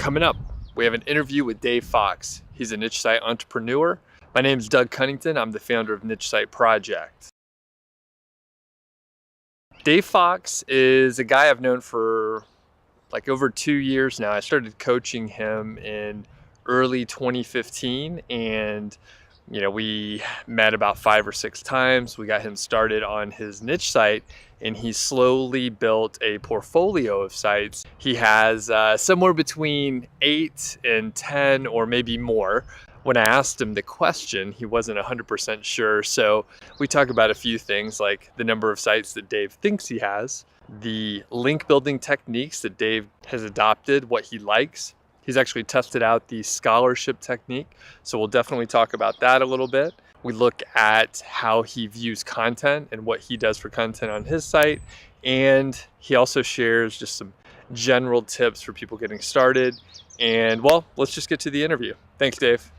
Coming up, we have an interview with Dave Fox. He's a niche site entrepreneur. My name is Doug Cunnington. I'm the founder of Niche Site Project. Dave Fox is a guy I've known for like over 2 years now. I started coaching him in early 2015, and we met about 5 or 6 times. We got him started on his niche site, and he slowly built a portfolio of sites. He has somewhere between 8 and 10 or maybe more. When I asked him the question, he wasn't 100% sure. So we talk about a few things like the number of sites that Dave thinks he has, the link building techniques that Dave has adopted, what he likes. He's actually tested out the scholarship technique, so we'll definitely talk about that a little bit. We look at how he views content and what he does for content on his site, and he also shares just some general tips for people getting started. And well, let's just get to the interview. Thanks, Dave.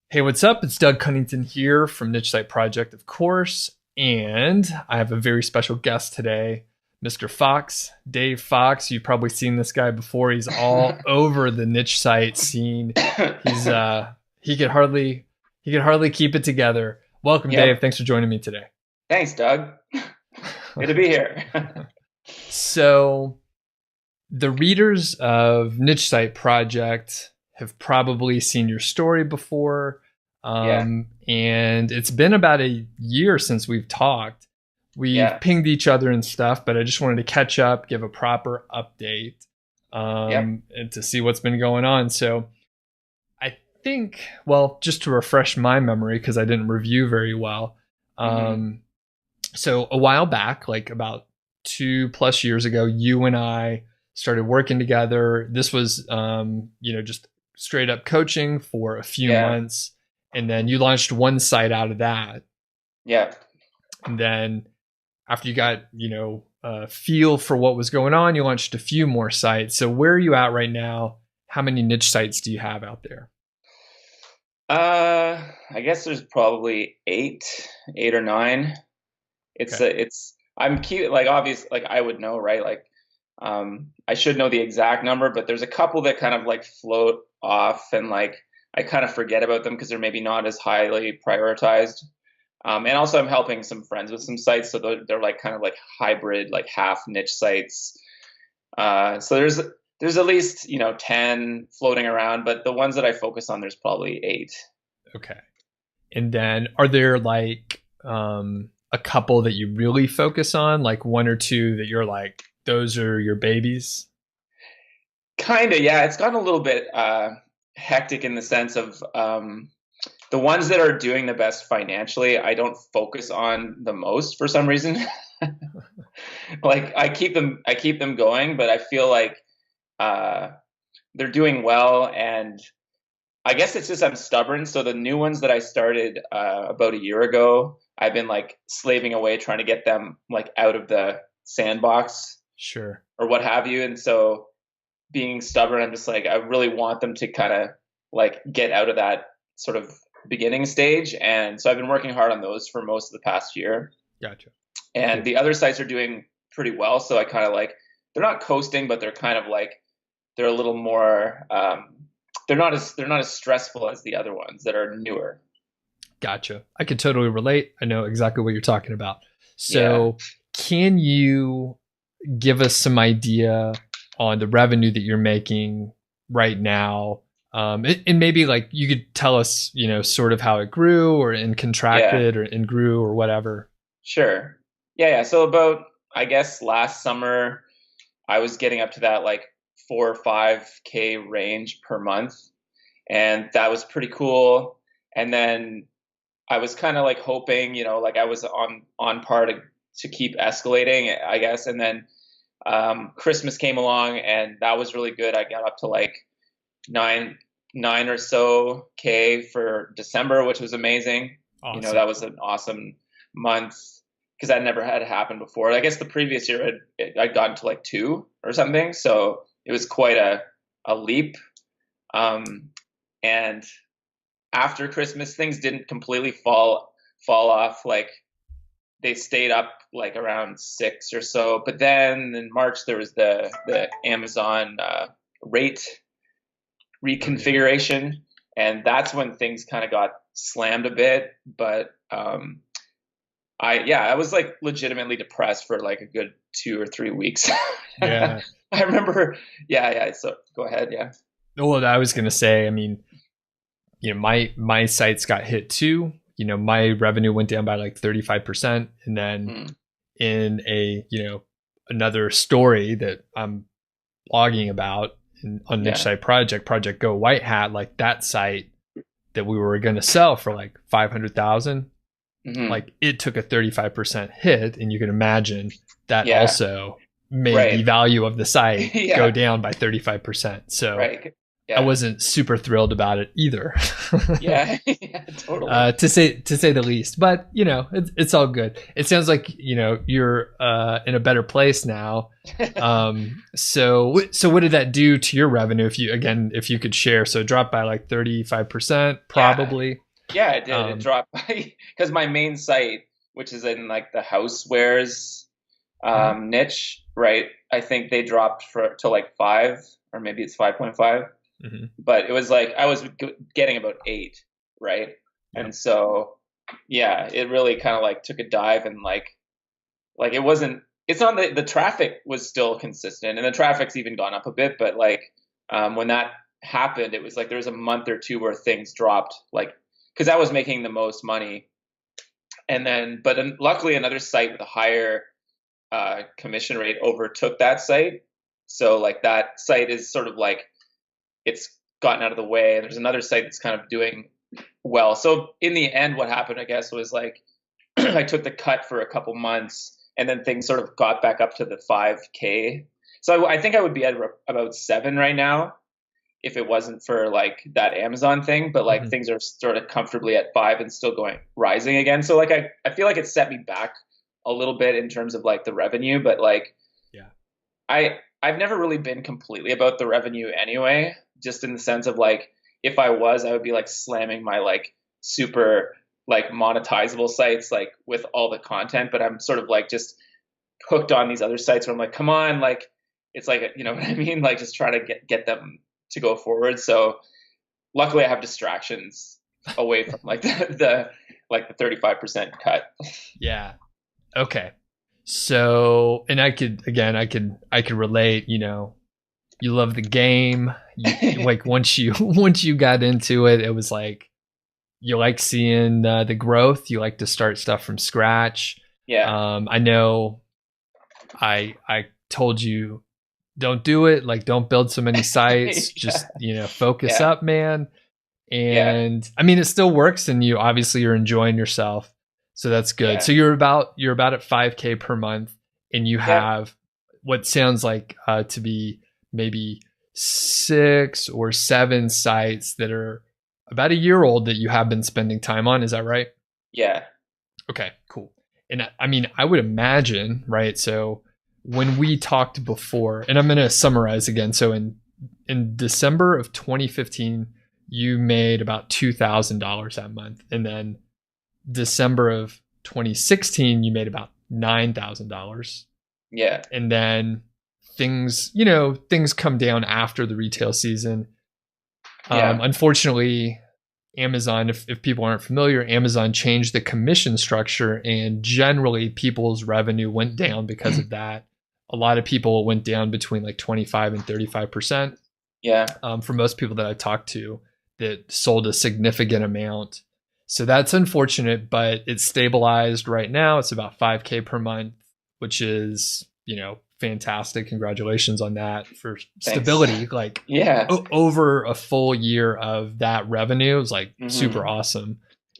Hey, what's up? It's Doug Cunnington here from Niche Site Project, of course, and I have a very special guest today. Mr. Fox, Dave Fox. You've probably seen this guy before. He's all over the niche site scene. He could hardly keep it together. Welcome, Yep. Dave. Thanks for joining me today. Thanks, Doug. Good to be here. So, the readers of Niche Site Project have probably seen your story before. And it's been about a year since we've talked. We've pinged each other and stuff, but I just wanted to catch up, give a proper update, and to see what's been going on. So I think, well, just to refresh my memory, because I didn't review very well. So a while back, like about 2+ years ago, you and I started working together. This was, just straight up coaching for a few months. And then you launched one site out of that. Yeah. And then after you got, a feel for what was going on, you launched a few more sites. So where are you at right now? How many niche sites do you have out there? I guess there's probably eight or nine. I'm cute. Like, obvious, like I would know, right? Like, I should know the exact number, but there's a couple that kind of like float off, and like I kind of forget about them because they're maybe not as highly prioritized. And also I'm helping some friends with some sites. So they're like kind of like hybrid, like half niche sites. So there's at least, 10 floating around, but the ones that I focus on, there's probably 8. Okay. And then are there like, a couple that you really focus on, like one or two that you're like, those are your babies? Kind of, yeah. It's gotten a little bit, hectic in the sense of, the ones that are doing the best financially, I don't focus on the most for some reason. Like I keep them going, but I feel like they're doing well, and I guess it's just I'm stubborn. So the new ones that I started about a year ago, I've been like slaving away trying to get them like out of the sandbox, sure, or what have you. And so being stubborn, I'm just like I really want them to kind of like get out of that sort of beginning stage, and so I've been working hard on those for most of the past year. Gotcha. And the other sites are doing pretty well, so I kind of like, they're not coasting, but they're kind of like, they're a little more they're not as stressful as the other ones that are newer. Gotcha. I could totally relate. I know exactly what you're talking about. So can you give us some idea on the revenue that you're making right now? And maybe like you could tell us, sort of how it grew or and contracted or and grew or whatever. Sure. Yeah. So about, I guess last summer, I was getting up to that like 4 or 5K range per month, and that was pretty cool. And then I was kind of like hoping, like I was on par to keep escalating, I guess. And then Christmas came along, and that was really good. I got up to like 9 or so K for December, which was amazing. Awesome. That was an awesome month because that never had happened before. I guess the previous year I'd gotten to like 2 or something. So it was quite a leap. And after Christmas, things didn't completely fall off. Like they stayed up like around 6 or so. But then in March, there was the Amazon rate Oh yeah. reconfiguration, and that's when things kind of got slammed a bit. But I was like legitimately depressed for like a good 2 or 3 weeks. Yeah. I remember, yeah. So go ahead, yeah. Well, I was gonna say, I mean, my sites got hit too. My revenue went down by like 35%. And then Mm, in another story that I'm blogging about on Niche yeah. Site Project Go White Hat, like that site that we were going to sell for like 500,000, Hmm. like it took a 35% hit. And you can imagine that Yeah. also made the Right. value of the site go Yeah. down by 35%. So Right. I Yeah. wasn't super thrilled about it either. Yeah. Yeah. Totally. To say the least. But it's all good. It sounds like you're in a better place now. So what did that do to your revenue? If you could share, so it dropped by like 35%, Yeah. probably. Yeah, it did. It Um, dropped by because my main site, which is in like the housewares mhm, niche, right? I think they dropped for to like 5, or maybe it's 5.5. mhm, But it was like I was getting about 8, right? yep. And so yeah, it really kind of like took a dive, and like it wasn't. It's not the traffic was still consistent, and the traffic's even gone up a bit. But like when that happened, it was like there was a month or two where things dropped, like because I was making the most money, and then luckily another site with a higher commission rate overtook that site. So like that site is sort of like it's gotten out of the way, and there's another site that's kind of doing well. So in the end, what happened, I guess, was like I took the cut for a couple months, and then things sort of got back up to the 5K. So I think I would be at about 7 right now if it wasn't for like that Amazon thing. But like Mhm, things are sort of comfortably at 5 and still going rising again. So like I feel like it set me back a little bit in terms of like the revenue, but like yeah. I've never really been completely about the revenue anyway, just in the sense of like if I was, I would be like slamming my like super like monetizable sites like with all the content, but I'm sort of like just hooked on these other sites where I'm like, come on, like it's like you know what I mean, like just try to get them to go forward. So luckily I have distractions away from like the like the 35% cut. Yeah. Okay. So, and I could relate. You love the game. You like once you once you got into it, it was like you like seeing the growth. You like to start stuff from scratch. Yeah. I know I told you don't do it. Like don't build so many sites. Yeah. Just focus Yeah. up, man. Yeah. And I mean, it still works, and you obviously you're enjoying yourself, so that's good. Yeah. So you're about at 5K per month, and you Yeah. have what sounds like to be maybe 6 or 7 sites that are about a year old that you have been spending time on. Is that right? Yeah. Okay, cool. And I mean, I would imagine, right? So when we talked before, and I'm going to summarize again. So in December of 2015, you made about $2,000 that month, and then December of 2016, you made about $9,000, Yeah. and then things come down after the retail season. Yeah. Unfortunately, Amazon, if people aren't familiar, Amazon changed the commission structure, and generally people's revenue went down because of that. A lot of people went down between like 25 and 35%. Yeah. For most people that I talked to that sold a significant amount. So that's unfortunate, but it's stabilized right now. It's about 5K per month, which is, fantastic. Congratulations on that for Thanks. stability. Like Yeah. over a full year of that revenue is like super Hmm. awesome.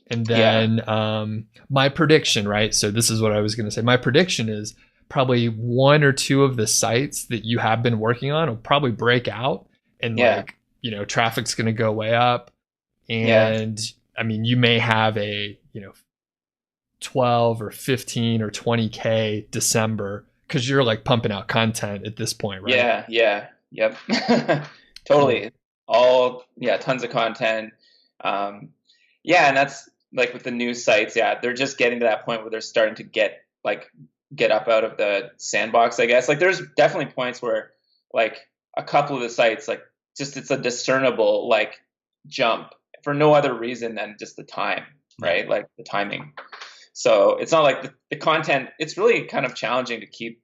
And Yeah. then my prediction, right? So this is what I was going to say. My prediction is probably one or two of the sites that you have been working on will probably break out, and Yeah. like traffic's going to go way up. Yeah. And I mean, you may have a 12 or 15 or 20K December because you're like pumping out content at this point, right? Yeah. Yeah. Yep. Cool. Totally. All, yeah, tons of content. Um, yeah, and that's like with the new sites, yeah, they're just getting to that point where they're starting to get up out of the sandbox, I guess. Like there's definitely points where like a couple of the sites like it's a discernible like jump for no other reason than just the time, Yeah. right? Like the timing. So it's not like the content, it's really kind of challenging to keep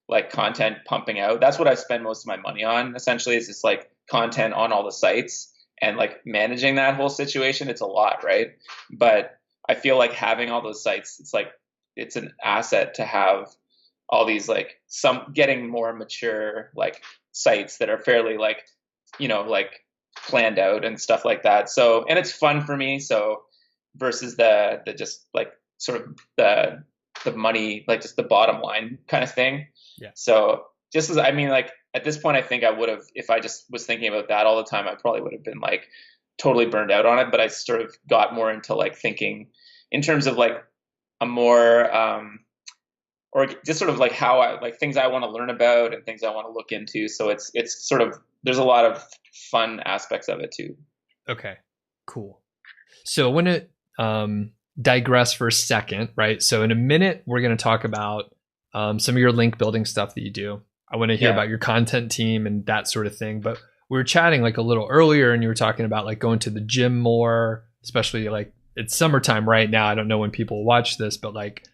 like content pumping out. That's what I spend most of my money on essentially, is just like content on all the sites, and like managing that whole situation. It's a lot, right? But I feel like having all those sites, it's like, it's an asset to have all these like some getting more mature like sites that are fairly like, like planned out and stuff like that. So, and it's fun for me. So versus the just like sort of the money, like just the bottom line kind of thing. Yeah. So just as, I mean, like at this point, I think I would have, if I just was thinking about that all the time, I probably would have been like totally burned out on it. But I sort of got more into like thinking in terms of like a more, or just sort of like how I like things I want to learn about and things I want to look into. So it's sort of, there's a lot of fun aspects of it too. Okay, cool. So I want to digress for a second, right? So in a minute, we're going to talk about some of your link building stuff that you do. I want to hear about your content team and that sort of thing. But we were chatting like a little earlier, and you were talking about like going to the gym more, especially like it's summertime right now. I don't know when people watch this, but like,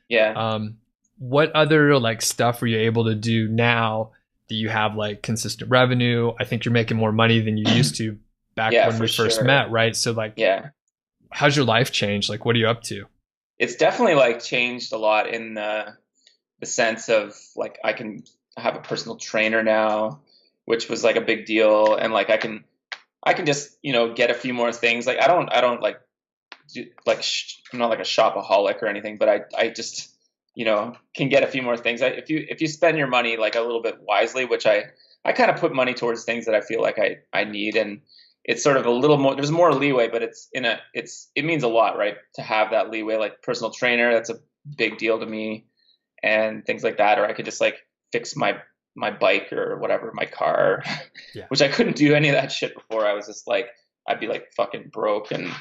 what other like stuff were you able to do now that you have like consistent revenue? I think you're making more money than you used to back when we first met, right? So like, how's your life changed? Like, what are you up to? It's definitely like changed a lot in the sense of like, I can have a personal trainer now, which was like a big deal. And like, I can just, get a few more things. Like, I don't like, I'm not like a shopaholic or anything, but I just, can get a few more things. If you spend your money like a little bit wisely, which I kind of put money towards things that I feel like I need, and it's sort of a little more, there's more leeway, but it means a lot, right? To have that leeway, like personal trainer, that's a big deal to me, and things like that. Or I could just like fix my bike or whatever, my car, which I couldn't do any of that shit before. I was just like, I'd be like fucking broke and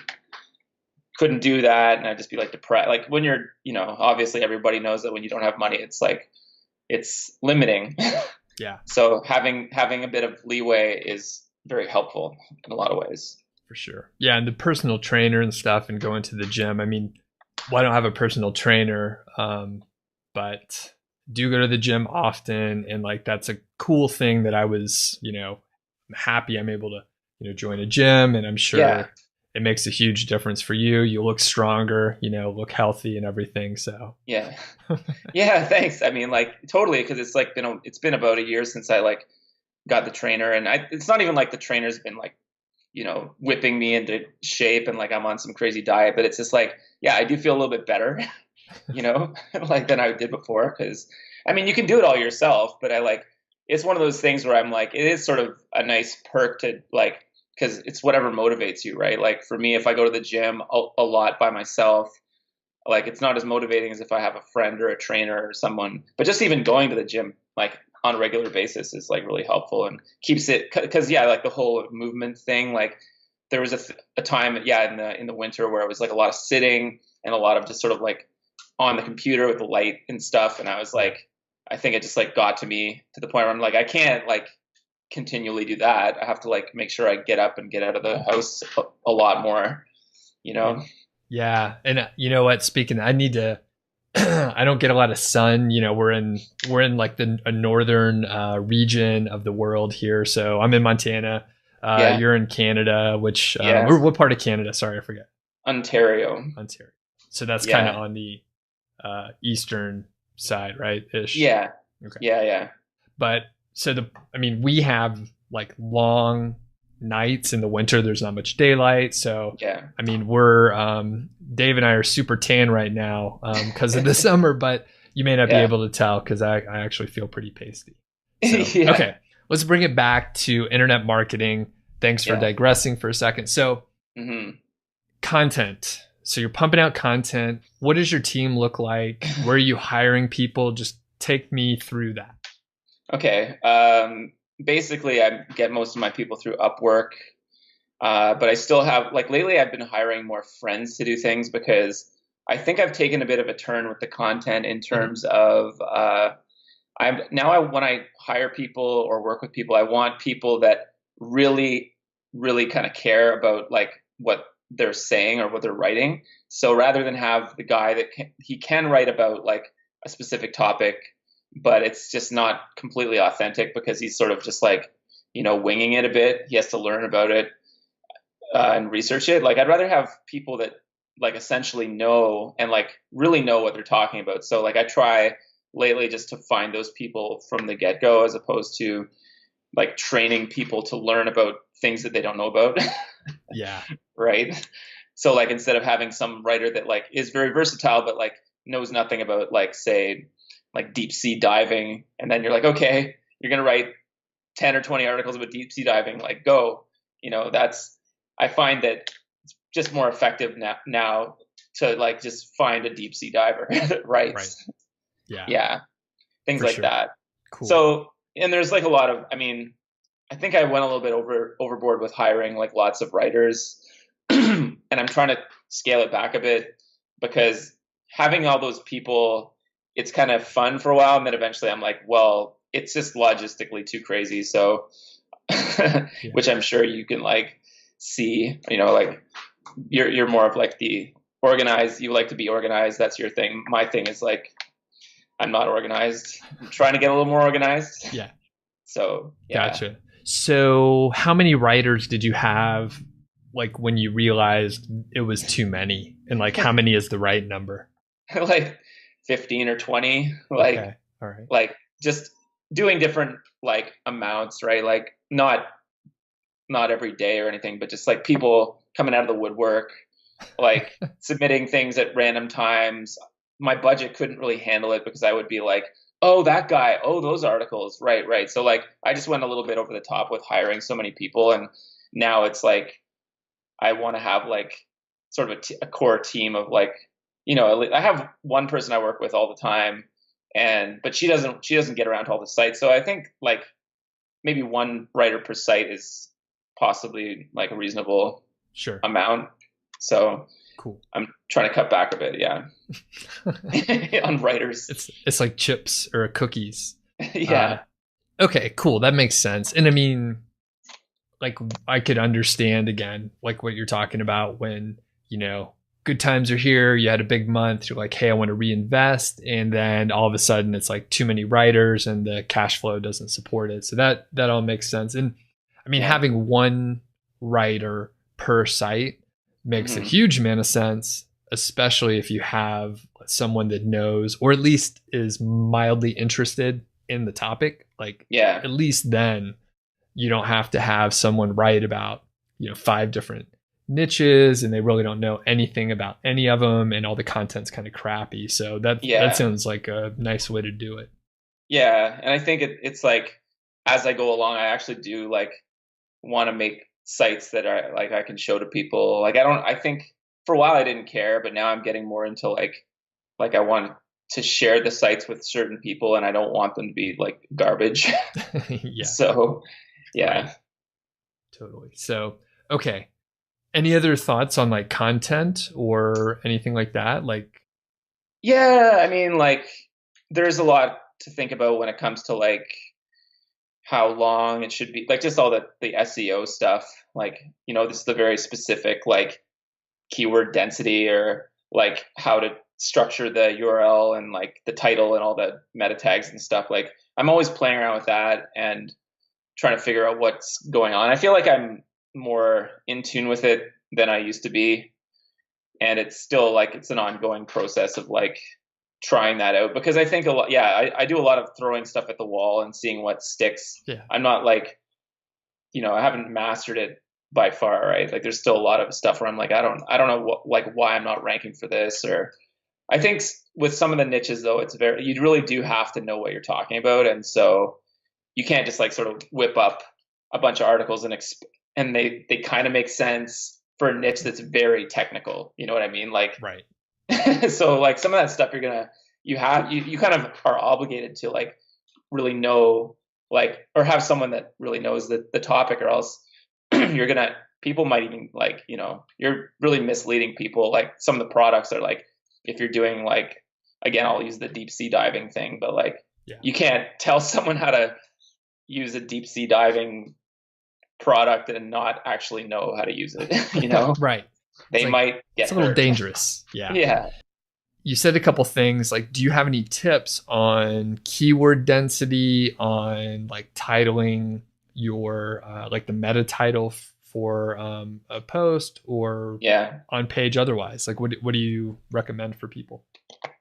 couldn't do that. And I'd just be like depressed. Like when you're, obviously everybody knows that when you don't have money, it's like, it's limiting. Yeah. So having a bit of leeway is very helpful in a lot of ways. For sure. Yeah. And the personal trainer and stuff and going to the gym. I mean, well, I don't have a personal trainer, but do go to the gym often. And like, that's a cool thing that I was, I'm happy I'm able to, join a gym, and I'm sure it makes a huge difference for you. You look stronger, look healthy and everything. So yeah, thanks. I mean, like totally. Cause it's like it's been about a year since I like got the trainer, and it's not even like the trainer's been like, whipping me into shape and like I'm on some crazy diet, but it's just like, I do feel a little bit better, like than I did before. Cause I mean, you can do it all yourself, but it's one of those things where I'm like, it is sort of a nice perk to like, because it's whatever motivates you, right? Like for me, if I go to the gym a lot by myself, like it's not as motivating as if I have a friend or a trainer or someone. But just even going to the gym like on a regular basis is like really helpful and keeps it, because like the whole movement thing. Like there was a time, in the winter where it was like a lot of sitting and a lot of just sort of like on the computer with the light and stuff, and I was like, I think it just like got to me to the point where I'm like, I can't like continually do that. I have to like make sure I get up and get out of the house a lot more, Yeah. And you know what, speaking, I need to, I don't get a lot of sun, we're in like a northern region of the world here. So I'm in Montana, you're in Canada, which, what part of Canada? Sorry, I forget. Ontario. So that's kind of on the eastern side, right? Ish. Yeah. Okay. Yeah. But so we have like long nights in the winter. There's not much daylight. So, I mean, we're, Dave and I are super tan right now because of the summer, but you may not be able to tell because I actually feel pretty pasty. So, okay, let's bring it back to internet marketing. Thanks for digressing for a second. So, content. So you're pumping out content. What does your team look like? Where are you hiring people? Just take me through that. Okay. Basically, I get most of my people through Upwork, but I still have, like lately I've been hiring more friends to do things because I think I've taken a bit of a turn with the content in terms of when I hire people or work with people, I want people that really, really kind of care about like what they're saying or what they're writing. So rather than have the guy that he can write about like a specific topic, but it's just not completely authentic because he's sort of just like, winging it a bit. He has to learn about it and research it. Like I'd rather have people that like essentially know and like really know what they're talking about. So like I try lately just to find those people from the get-go as opposed to like training people to learn about things that they don't know about. Yeah. Right. So like instead of having some writer that like is very versatile but like knows nothing about like say like deep sea diving, and then you're like, okay, you're gonna write 10 or 20 articles about deep sea diving, like go. That's, I find that it's just more effective now to like just find a deep sea diver that writes. Right. Yeah. Yeah. Things For like sure. that. Cool. So, and there's like a lot of, I think I went a little bit overboard with hiring like lots of writers and I'm trying to scale it back a bit because having all those people, it's kind of fun for a while. And then eventually I'm like, well, it's just logistically too crazy. So, which I'm sure you can like see, like you're more of like the organized, you like to be organized. That's your thing. My thing is like, I'm not organized. I'm trying to get a little more organized. Yeah. So, yeah. Gotcha. So how many writers did you have like when you realized it was too many, and like how many is the right number? Like 15 or 20, like, okay. All right. Like just doing different like amounts, right? Like not every day or anything, but just like people coming out of the woodwork, like submitting things at random times. My budget couldn't really handle it because I would be like, oh, that guy, oh, those articles. Right. So like, I just went a little bit over the top with hiring so many people. And now it's like, I want to have like sort of a core team of like, I have one person I work with all the time but she doesn't get around to all the sites. So I think like maybe one writer per site is possibly like a reasonable amount. So cool. I'm trying to cut back a bit. Yeah. On writers. It's like chips or cookies. Yeah. Okay, cool. That makes sense. And I mean, like I could understand again, like what you're talking about when, good times are here, you had a big month, you're like, hey, I want to reinvest. And then all of a sudden it's like too many writers and the cash flow doesn't support it. So that all makes sense. And I mean, having one writer per site makes a huge amount of sense, especially if you have someone that knows, or at least is mildly interested in the topic. Like, at least then you don't have to have someone write about, 5 different niches and they really don't know anything about any of them and all the content's kind of crappy. So that sounds like a nice way to do it. Yeah. And I think it's like, as I go along, I actually do like want to make sites that are like, I can show to people. Like, I think for a while I didn't care, but now I'm getting more into like I want to share the sites with certain people and I don't want them to be like garbage. Yeah. So, yeah. Right. Totally. So, okay. Any other thoughts on like content or anything like that? Like, yeah, I mean, like there's a lot to think about when it comes to like how long it should be, like just all the SEO stuff. Like, this is the very specific like keyword density or like how to structure the URL and like the title and all the meta tags and stuff. Like I'm always playing around with that and trying to figure out what's going on. I feel like I'm more in tune with it than I used to be. And it's still like, it's an ongoing process of like trying that out because I think a lot, I do a lot of throwing stuff at the wall and seeing what sticks. Yeah. I'm not like, I haven't mastered it by far, right? Like there's still a lot of stuff where I'm like, I don't know why I'm not ranking for this. Or I think with some of the niches though, you really do have to know what you're talking about. And so you can't just like sort of whip up a bunch of articles and they kind of make sense for a niche that's very technical. You know what I mean? Like, right. So like some of that stuff you kind of are obligated to like really know, like, or have someone that really knows the topic, or else people might even like, you're really misleading people. Like some of the products are like, if you're doing like, again, I'll use the deep sea diving thing, but like, you can't tell someone how to use a deep sea diving product and not actually know how to use it. You know, Right. they like, might get it's a little hurt. dangerous. Yeah. Yeah. You said a couple things like, do you have any tips on keyword density, on like titling your like the meta title for a post, or Yeah. on page otherwise? Like, what do you recommend for people?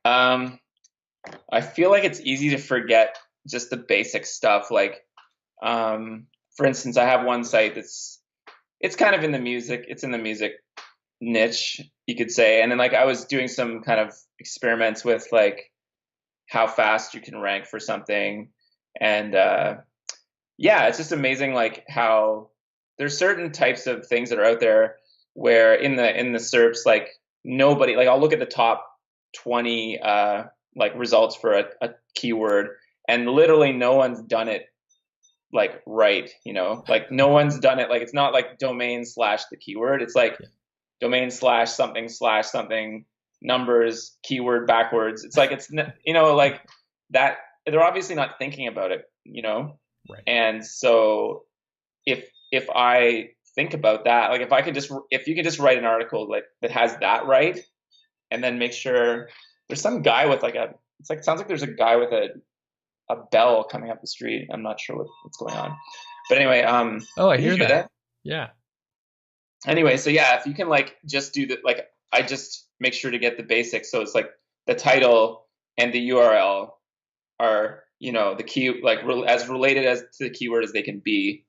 I feel like it's easy to forget just the basic stuff. Like, for instance, I have one site it's kind of in the music. It's in the music niche, you could say. And then like I was doing some kind of experiments with like how fast you can rank for something. And yeah, it's just amazing like how there's certain types of things that are out there where in the SERPs, like nobody, like I'll look at the top 20 like results for a keyword, and literally no one's done it like right, you know, like no one's done it. Like it's not like domain slash the keyword. It's like domain slash something numbers keyword backwards. It's like it's, you know, like that. They're obviously not thinking about it, you know. Right. And so if I think about that, like if you could just write an article like that has that right, and then make sure there's some guy with like sounds like there's a guy with a bell coming up the street. I'm not sure what's going on, but anyway, oh, I hear that. Yeah. Anyway, so yeah, if you can like just do the, like I just make sure to get the basics. So it's like the title and the URL are, you know, the key, like as related as to the keyword as they can be.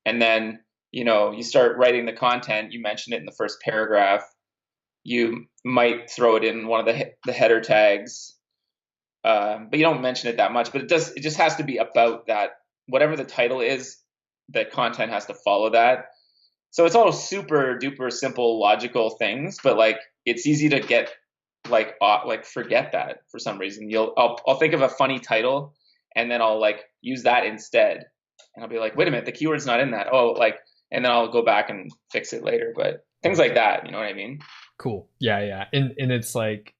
And then, you know, you start writing the content. You mention it in the first paragraph. You might throw it in one of the header tags, but you don't mention it that much. But it just has to be about that. Whatever the title is, the content has to follow that. So it's all super duper simple, logical things, but like it's easy to get like forget that for some reason. I'll think of a funny title, and then I'll like use that instead, and I'll be like, wait a minute, the keyword's not in that. Oh, like, and then I'll go back and fix it later. But things like that, you know what I mean? Cool. Yeah. And it's like,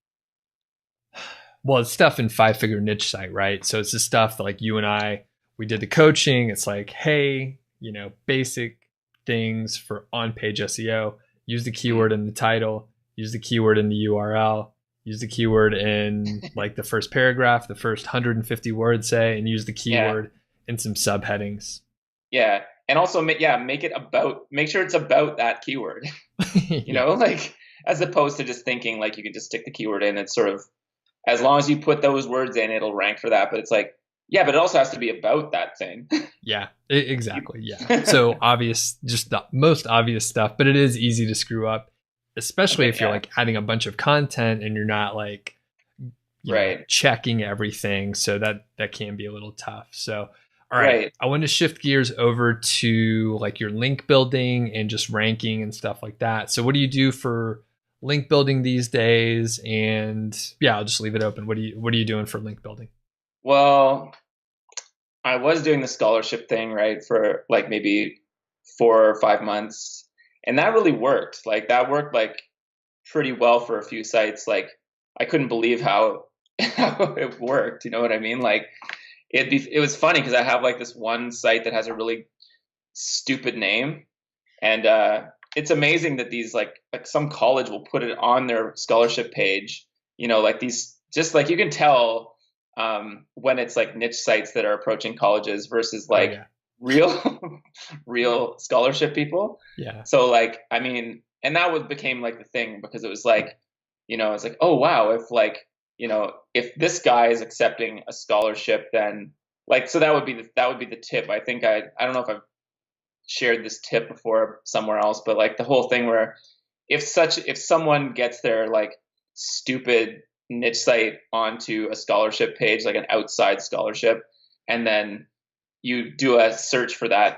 well, it's stuff in 5-figure niche site, right? So it's the stuff that like you and I, we did the coaching. It's like, hey, you know, basic things for on-page SEO. Use the keyword in the title, use the keyword in the URL, use the keyword in like the first paragraph, the first 150 words, say, and use the keyword in some subheadings. Yeah. And also, make sure it's about that keyword, you know, like as opposed to just thinking like you can just stick the keyword in. It's sort of, as long as you put those words in, it'll rank for that. But it's like, yeah, but it also has to be about that thing. Yeah, exactly. Yeah. So obvious, just the most obvious stuff, but it is easy to screw up, especially if you're like adding a bunch of content and you're not like know, checking everything. So that can be a little tough. So, all right, I want to shift gears over to like your link building and just ranking and stuff like that. So what do you do for link building these days? And yeah, I'll just leave it open. What are you doing for link building? Well, I was doing the scholarship thing, right, for like maybe 4 or 5 months. And that really worked. Like that worked like pretty well for a few sites. Like I couldn't believe how it worked. You know what I mean? Like it was funny because I have like this one site that has a really stupid name. And it's amazing that these like some college will put it on their scholarship page, you know, like these, just like you can tell when it's like niche sites that are approaching colleges versus like real scholarship people. Yeah. So like, I mean, and that became like the thing, because it was like, you know, it's like, oh wow, if like, you know, if this guy is accepting a scholarship, then like, so that would be the tip. I think I don't know if I've shared this tip before somewhere else, but like the whole thing where if someone gets their like stupid niche site onto a scholarship page, like an outside scholarship, and then you do a search for that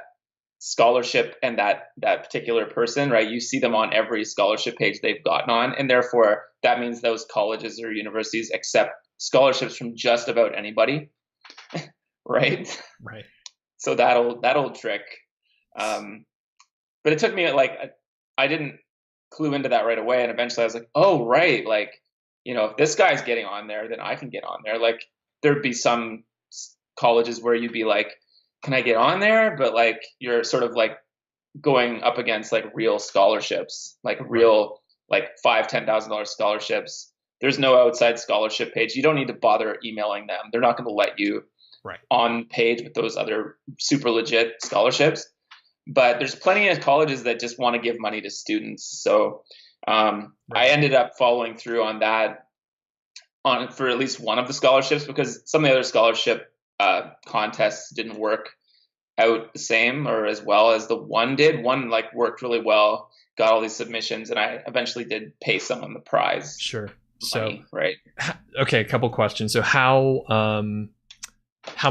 scholarship and that particular person, right? You see them on every scholarship page they've gotten on, and therefore that means those colleges or universities accept scholarships from just about anybody, right? Right. So that old trick. But it took me like I didn't clue into that right away, and eventually I was like, oh right, like, you know, if this guy's getting on there, then I can get on there. Like there'd be some colleges where you'd be like, can I get on there? But like you're sort of like going up against like real scholarships, like real like $5,000-$10,000 scholarships. There's no outside scholarship page. You don't need to bother emailing them. They're not going to let you on page with those other super legit scholarships. But there's plenty of colleges that just want to give money to students. So I ended up following through on that for at least one of the scholarships, because some of the other scholarship contests didn't work out the same or as well as the one did. One like worked really well, got all these submissions, and I eventually did pay someone the prize. Sure. Money, so okay, a couple questions. So how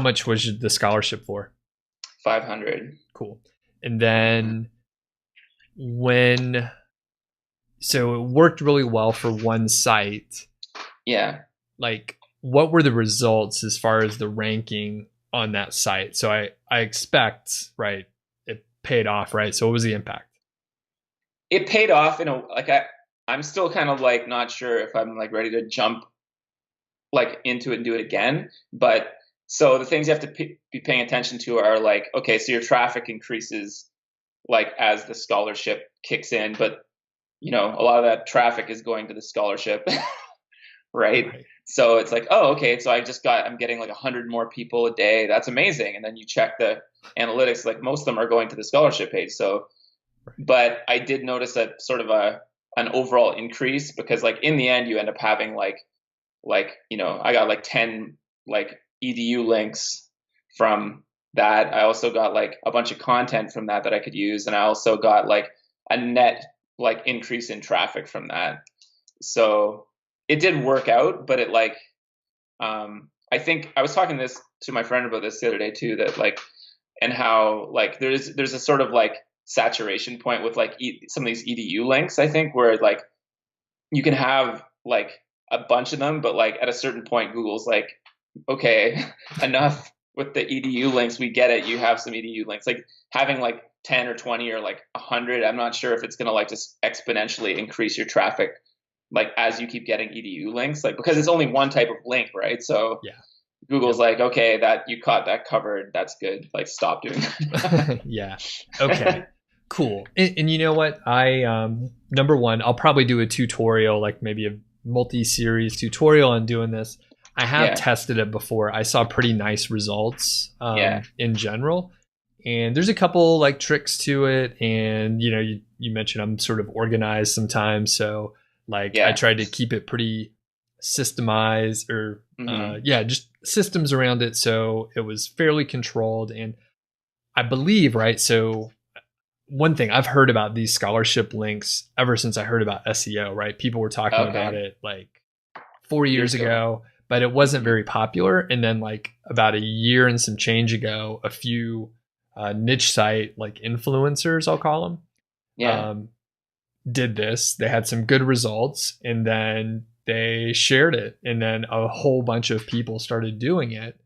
much was the scholarship for? 500. Cool. And then so it worked really well for one site. Yeah. Like, what were the results as far as the ranking on that site? So I expect, right, it paid off, right? So what was the impact? It paid off I'm still kind of like not sure if I'm like ready to jump like into it and do it again. But so the things you have to be paying attention to are like, okay, so your traffic increases like as the scholarship kicks in, but a lot of that traffic is going to the scholarship, right? So it's like, oh, okay, so I'm getting like 100 more people a day. That's amazing. And then you check the analytics, like most of them are going to the scholarship page. So, but I did notice a sort of an overall increase, because like in the end you end up having like I got like 10 like edu links from that. I also got like a bunch of content from that I could use, and I also got like a net like increase in traffic from that. So it did work out, but it like I think I was talking to my friend about this the other day too, that like, and how like there's a sort of like saturation point with like some of these edu links, I think, where like you can have like a bunch of them, but like at a certain point Google's like, okay, enough with the edu links, we get it, you have some edu links. Like having like 10 or 20 or like 100, I'm not sure if it's going to like just exponentially increase your traffic like as you keep getting edu links, like because it's only one type of link, right? So yeah, Google's like, okay, that you caught that covered, that's good, like stop doing that. Yeah. Okay. Cool. And you know what, I number one, I'll probably do a tutorial, like maybe a multi-series tutorial on doing this. I have tested it before. I saw pretty nice results in general. And there's a couple like tricks to it. And, you mentioned I'm sort of organized sometimes. So like I tried to keep it pretty systemized or just systems around it. So it was fairly controlled. And I believe, right, so one thing I've heard about these scholarship links ever since I heard about SEO, right? People were talking about it like 4 years ago, but it wasn't very popular. And then like about a year and some change ago, a few niche site like influencers, I'll call them, did this. They had some good results, and then they shared it, and then a whole bunch of people started doing it.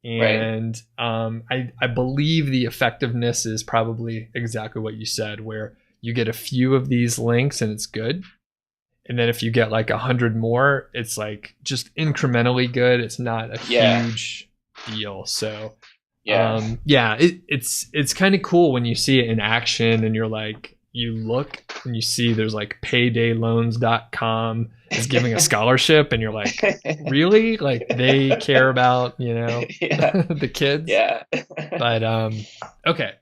And I believe the effectiveness is probably exactly what you said, where you get a few of these links and it's good. And then if you get like 100 more, it's like just incrementally good. It's not a huge deal. So it's kind of cool when you see it in action, and you're like, you look and you see there's like paydayloans.com is giving a scholarship, and you're like, really? Like they care about, the kids? Yeah. But okay.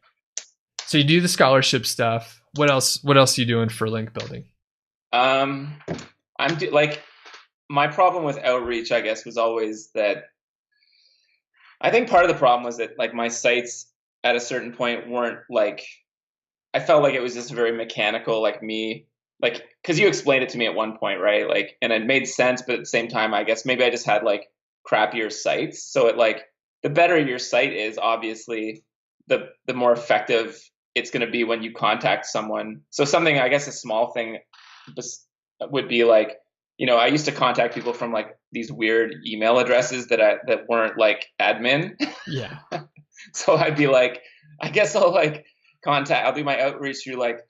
So you do the scholarship stuff. What else are you doing for link building? My problem with outreach, I guess, was always that I think part of the problem was that like my sites at a certain point weren't like, I felt like it was just very mechanical, like me, like, cause you explained it to me at one point, right? Like, and it made sense, but at the same time, I guess maybe I just had like crappier sites. So it like, the better your site is, obviously, the more effective it's going to be when you contact someone. So something, I guess a small thing would be like, I used to contact people from like these weird email addresses that weren't like admin. Yeah. So I'd be like, I guess I'll do my outreach through like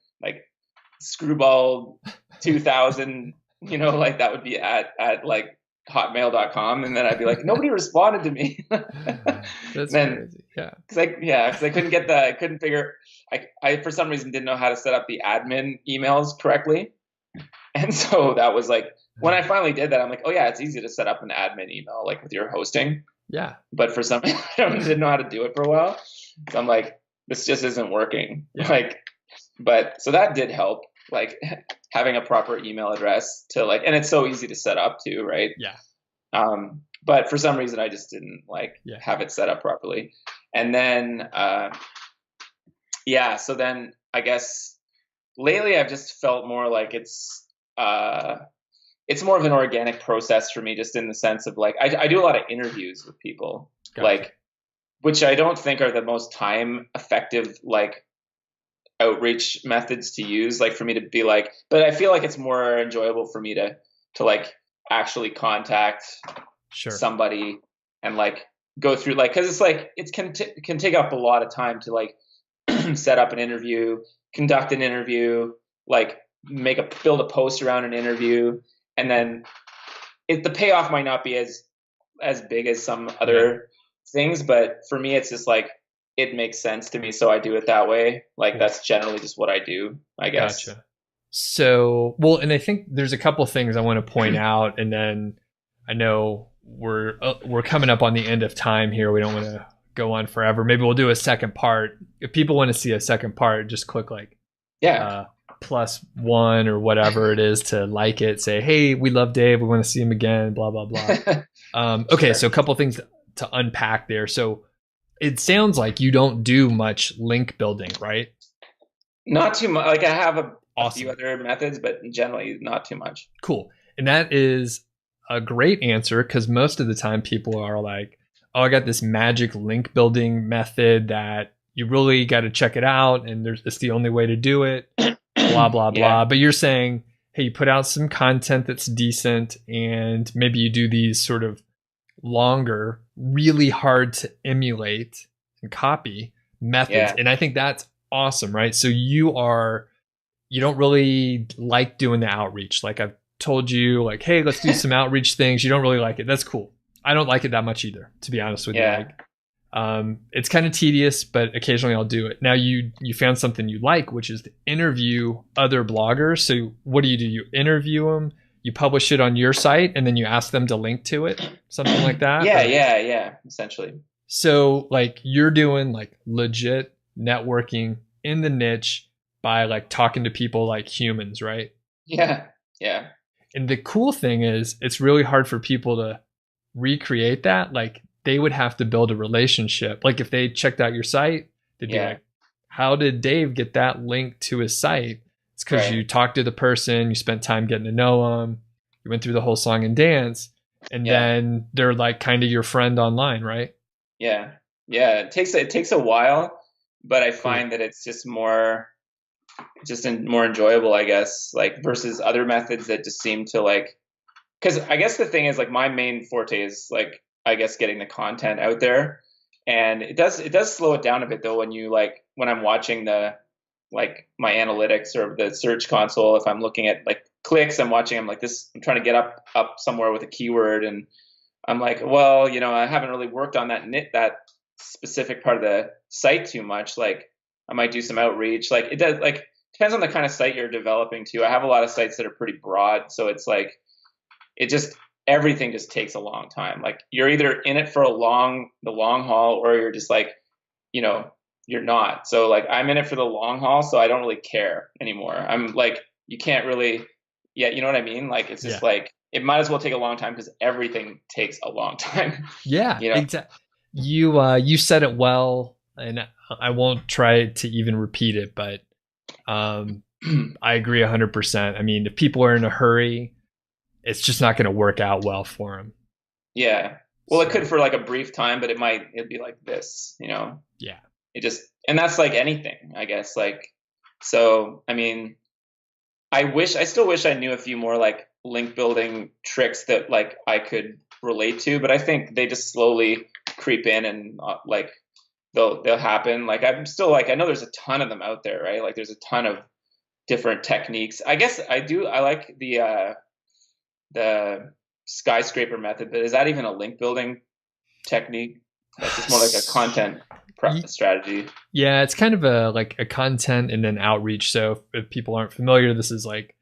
Screwball 2000, like that would be at like hotmail.com, and then I'd be like, nobody responded to me. That's Then, crazy. Yeah. because I couldn't figure, I for some reason didn't know how to set up the admin emails correctly. And so that was like, when I finally did that, I'm like, oh yeah, it's easy to set up an admin email, like with your hosting. Yeah. But for some reason, I didn't know how to do it for a while. So I'm like, this just isn't working. Yeah. Like, but so that did help, like having a proper email address to like, and it's so easy to set up too, right? Yeah. But for some reason, I just didn't like Yeah. have it set up properly. And then, so then I guess lately I've just felt more like it's more of an organic process for me, just in the sense of like, I do a lot of interviews with people, Gotcha. like, which I don't think are the most time effective, like outreach methods to use, like for me to be like, but I feel like it's more enjoyable for me to like actually contact Sure. somebody and like go through, like, because it's like it can take up a lot of time to like set up an interview, conduct an interview, like build a post around an interview, and then the payoff might not be as big as some other things, but for me it's just like it makes sense to me, so I do it that way. Like Cool. That's generally just what I do, I guess. Gotcha. So, well, and I think there's a couple things I want to point out, and then I know we're coming up on the end of time here. We don't want to go on forever. Maybe we'll do a second part. If people want to see a second part, just click like +1 or whatever it is to like it. Say, hey, we love Dave. We want to see him again. Blah blah blah. Okay, so a couple things to unpack there. So it sounds like you don't do much link building, right? Not too much. Like I have a Awesome. few other methods, but generally not too much. Cool. And that is a great answer, because most of the time people are like, oh, I got this magic link building method that you really got to check it out, and it's the only way to do it, blah, blah, blah. But you're saying, hey, you put out some content that's decent, and maybe you do these sort of longer, really hard to emulate and copy methods. Yeah. And I think that's awesome, right? So you don't really like doing the outreach. Like I've told you, like, hey, let's do some outreach things. You don't really like it. That's cool. I don't like it that much either, to be honest with you. Like, it's kind of tedious, but occasionally I'll do it. Now you found something you like, which is to interview other bloggers. So what do? You interview them, you publish it on your site, and then you ask them to link to it, something like that? Yeah, essentially. So like you're doing like legit networking in the niche by like talking to people like humans, right? Yeah. And the cool thing is it's really hard for people to recreate that. Like they would have to build a relationship. Like if they checked out your site, they'd be like, how did Dave get that link to his site? It's because you talked to the person, you spent time getting to know them, you went through the whole song and dance, and then they're like kind of your friend online, right? Yeah. It takes a while, but I find that it's just more enjoyable, I guess, like versus other methods that just seem to like, because I guess the thing is like my main forte is like, I guess, getting the content out there, and it does slow it down a bit though when I'm watching like my analytics or the search console. If I'm looking at like clicks, I'm trying to get up somewhere with a keyword, and I'm like, well, I haven't really worked on that specific part of the site too much. Like I might do some outreach. Like it does, like depends on the kind of site you're developing too. I have a lot of sites that are pretty broad, so it's like everything just takes a long time. Like you're either in it for the long haul, or you're just like, you're not. So like I'm in it for the long haul, so I don't really care anymore. I'm like, you can't really, you know what I mean? Like it's just like it might as well take a long time because everything takes a long time. Yeah, exactly. You said it well, and I won't try to even repeat it, but I agree 100%. I mean, if people are in a hurry, it's just not going to work out well for them. Yeah. Well, it could for like a brief time, but it'd be like this, Yeah. And that's like anything, I guess. Like, so, I mean, I still wish I knew a few more like link building tricks that like I could relate to, but I think they just slowly creep in and like they'll happen. Like I'm still like, I know there's a ton of them out there, right? Like there's a ton of different techniques. I guess I like the skyscraper method, but is that even a link building technique? That's just more like a content strategy. Yeah, it's kind of a content and then outreach. So if people aren't familiar, this is like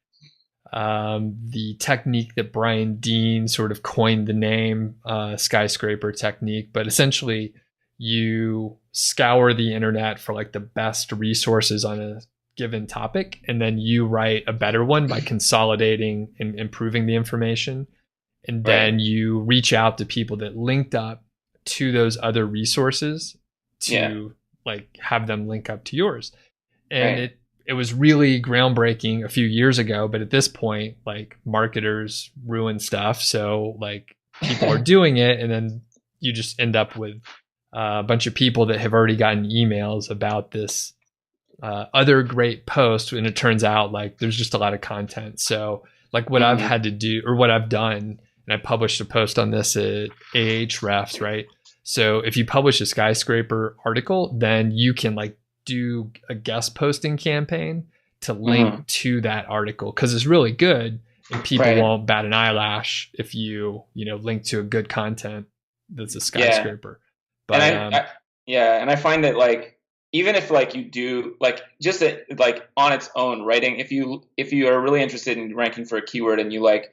the technique that Brian Dean sort of coined the name skyscraper technique. But essentially, you scour the internet for like the best resources on a given topic, and then you write a better one by consolidating and improving the information. And then you reach out to people that linked up to those other resources to like have them link up to yours. And it was really groundbreaking a few years ago, but at this point, like marketers ruin stuff. So like people are doing it, and then you just end up with a bunch of people that have already gotten emails about this other great post. And it turns out like there's just a lot of content. So like what I've had to do, or what I've done, and I published a post on this at Ahrefs, right? So if you publish a skyscraper article, then you can like do a guest posting campaign to link to that article, because it's really good, and people won't bat an eyelash if you link to a good content that's a skyscraper. But and I find that like even if like you do like just like on its own writing, if you are really interested in ranking for a keyword and you like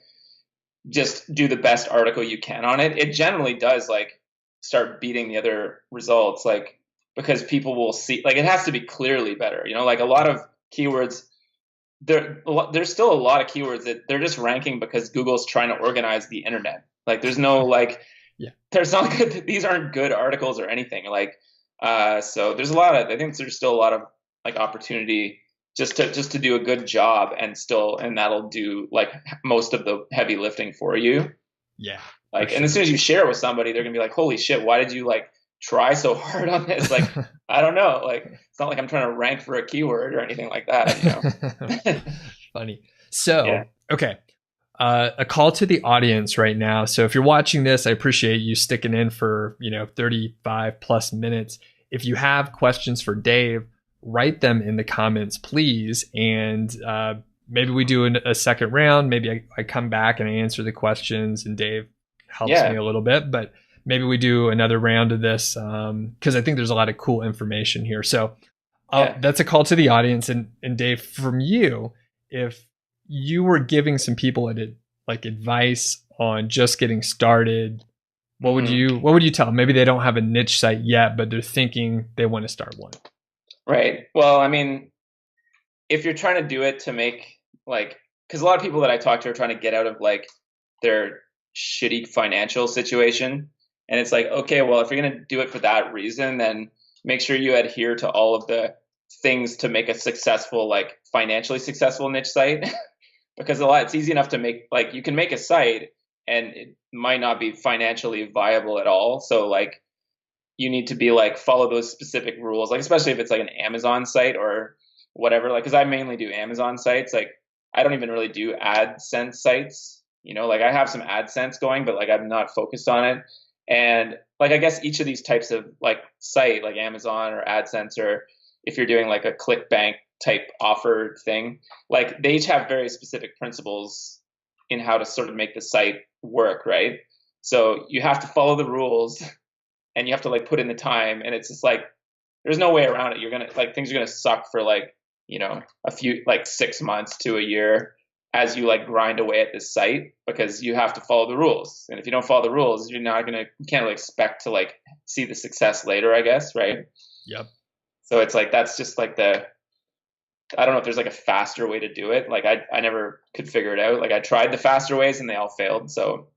just do the best article you can on it, it generally does like start beating the other results, like because people will see, like it has to be clearly better, like a lot of keywords there's still a lot of keywords that they're just ranking because Google's trying to organize the internet. Like there's no like there's not good, these aren't good articles or anything, like so there's I think there's still a lot of like opportunity just to do a good job, and that'll do like most of the heavy lifting for you. Like, and as soon as you share it with somebody, they're gonna be like, holy shit, why did you like try so hard on this? Like, I don't know. Like, it's not like I'm trying to rank for a keyword or anything like that. Funny. So, okay. A call to the audience right now. So if you're watching this, I appreciate you sticking in for, 35 plus minutes. If you have questions for Dave, write them in the comments, please. And maybe we do a second round. Maybe I come back and I answer the questions and Dave helps me a little bit, but maybe we do another round of this because I think there's a lot of cool information here. So that's a call to the audience. And Dave, from you, if you were giving some people like advice on just getting started, what would you tell them? Maybe they don't have a niche site yet, but they're thinking they want to start one. Right. Well, I mean, if you're trying to do it to make like, because a lot of people that I talk to are trying to get out of like their shitty financial situation. And it's like, okay, well, if you're going to do it for that reason, then make sure you adhere to all of the things to make a successful, like financially successful niche site. Because it's easy enough to make, like you can make a site and it might not be financially viable at all. So like you need to be like, follow those specific rules, like especially if it's like an Amazon site or whatever, like, cause I mainly do Amazon sites. Like I don't even really do AdSense sites, like I have some AdSense going, but like I'm not focused on it. And like, I guess each of these types of like site, like Amazon or AdSense, or if you're doing like a ClickBank type offer thing, like they each have very specific principles in how to sort of make the site work, right? So you have to follow the rules and you have to like put in the time, and it's just like, there's no way around it. You're going to like, things are going to suck for like, a few, like 6 months to a year as you like grind away at this site, because you have to follow the rules. And if you don't follow the rules, you can't really expect to like see the success later, I guess. Right. Yep. So it's like, that's just like I don't know if there's like a faster way to do it. Like I never could figure it out. Like I tried the faster ways and they all failed. So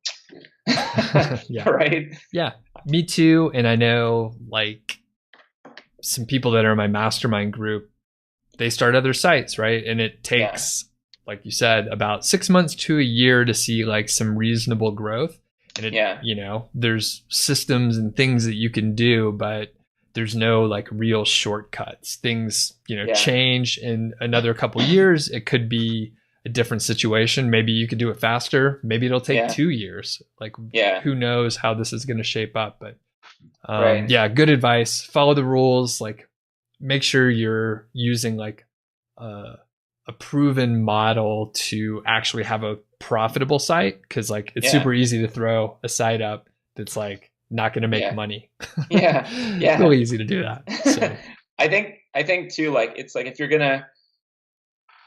right. Yeah, me too. And I know like some people that are in my mastermind group, they start other sites, right? And it takes, like you said, about 6 months to a year to see like some reasonable growth. And it, there's systems and things that you can do, but there's no like real shortcuts. Things, change in another couple years. It could be a different situation. Maybe you could do it faster. Maybe it'll take 2 years. Like, who knows how this is going to shape up? But good advice. Follow the rules. Like, make sure you're using like a proven model to actually have a profitable site, because like it's super easy to throw a site up that's like not going to make money. Yeah. It's really easy to do that. So. I think too, like, it's like, if you're gonna,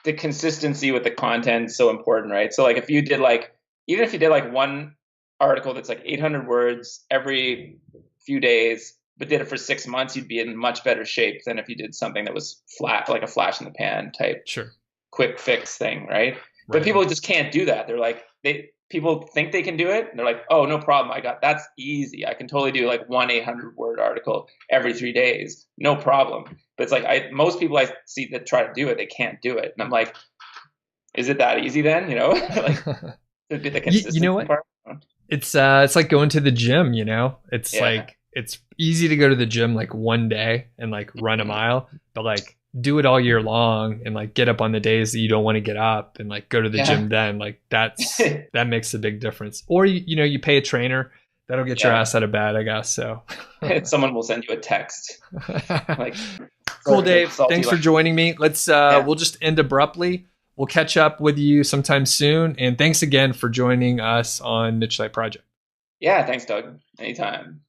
the consistency with the content is so important, right? So like, if you did like, even if you did like one article that's like 800 words every few days, but did it for 6 months, you'd be in much better shape than if you did something that was flat, like a flash in the pan type, quick fix thing, right? But people just can't do that. They're like, people think they can do it, and they're like, oh, no problem. That's easy. I can totally do like one 800-word article every 3 days, no problem. But it's like, most people I see that try to do it, they can't do it, and I'm like, is it that easy then? You know, like, the consistency you know what? part. It's like going to the gym. You know, it's like, it's easy to go to the gym like one day and like run a mile, but like do it all year long and like get up on the days that you don't want to get up and like go to the gym then. Like that makes a big difference. Or you pay a trainer, that'll get your ass out of bed, I guess. So someone will send you a text. Like, cool, Dave. Thanks for joining me. Let's we'll just end abruptly. We'll catch up with you sometime soon. And thanks again for joining us on Niche Site Project. Yeah, thanks, Doug. Anytime.